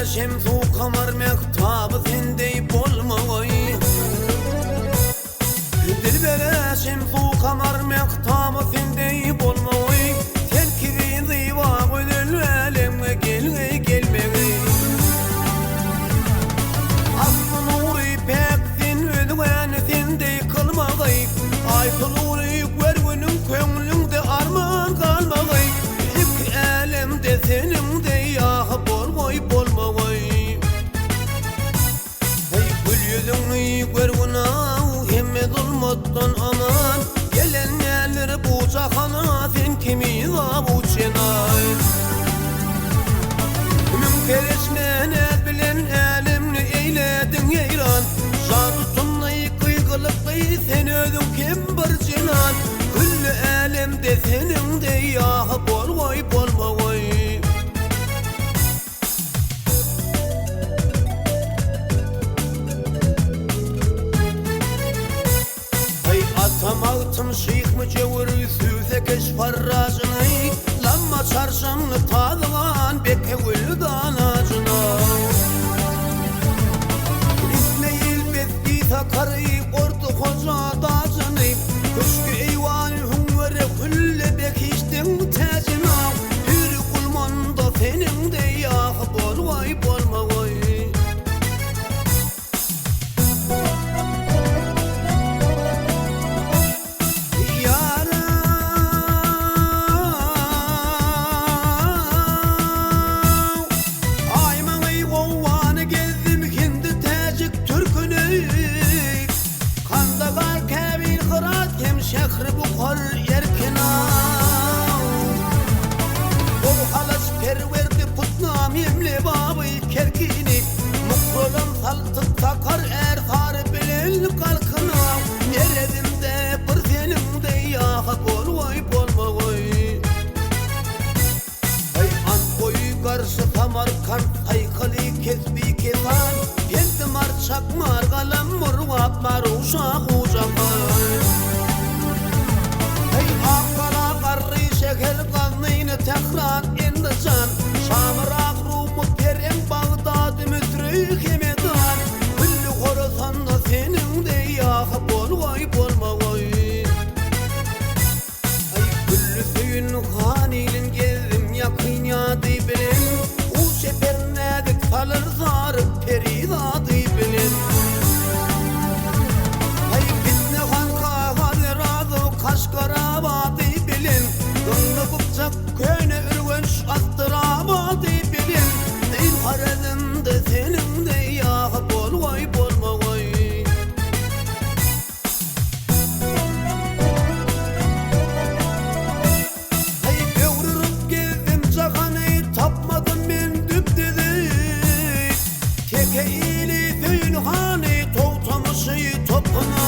şemsu kamar mektabı sendey bolmay. Dilbere şemsu kamar mektabı sendey bolmay. Sen kibi ziva gülül alemge gelmegi. Aslı nuri pek sen ödüğen sendey kılmagay. Aytıluri görgünün köңlüңde arman kalmagay. İki alemde senin de yağı bolmay. Hey gül yüzünü görgüna hemme zulmattan aman. Gelenler bu cahana sen kimi zabuçenay. Münkeresmenet bilen alemni eyledin eyran. Şadutunlayı kıygılıklayı sen ödün kim bir cinan. Küllü alemde senin de yağı bolmay. Altım şeyh mücevir süze keş farracını. Lamma çarşımlı tadılan beke gülü danacına. İsmail bezgi takarı ordu hoca dacını. Köşkü eyvanı hüngüre külle bekiştin tecina. Hürü kulmanda senin de yağı bolmay. Şehri bukhar yerkina. O halas perverdi putnam yemle babı kerkini. Mukrolan saltık takar erfar bilel kalkına. Neredimde bir senimde yağı bolmay. Ay an boyu karşı Samarkand saykılı kesbi kesan. Yentimar çakmar kalam murvap mar uşak şeker kanlıyını tekrar indecan. Şamırak rumu perem Bağdat mütrük emedan. Kullu korusan da senin de yağı bolmay. Ay kullu suyun hanilin gezdim yakın yadı bilin. U sefer nedik salır zarı peridadı bilin. Ay bitne kanka hadi razı kaşkara badı bilin. Gönlü bıkacak köyne ürgünç attıramadı bilin. Neyin haredinde senin de yağı bolmay. Hey övrürüp gezdim cahanı tapmadım ben düpdedik. Teke ili tüyün hani toğtamışı topuna.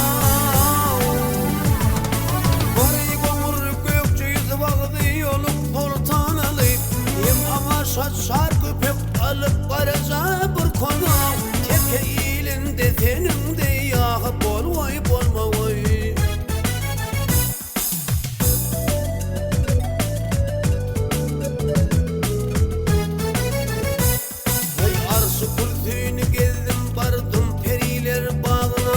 Şarkı pek alıp varaca bir konu. Teke ilinde senin de yağı bolmay. Hey arşı kulsuyunu gezdim bardım periler bağına.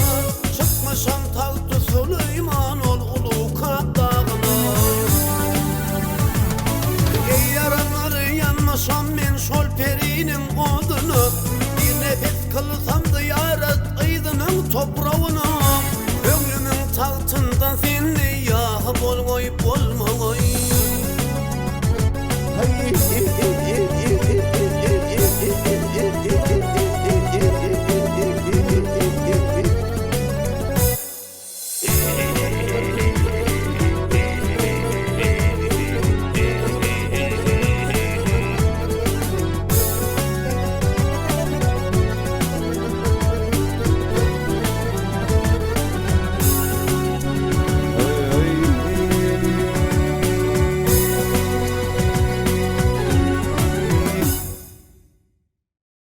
Çıkmışam tağtı Süleyman ol ulu Kap dağına. Ey yaranları yanmasam men şol perinin odunu. Bir nefes kılsam da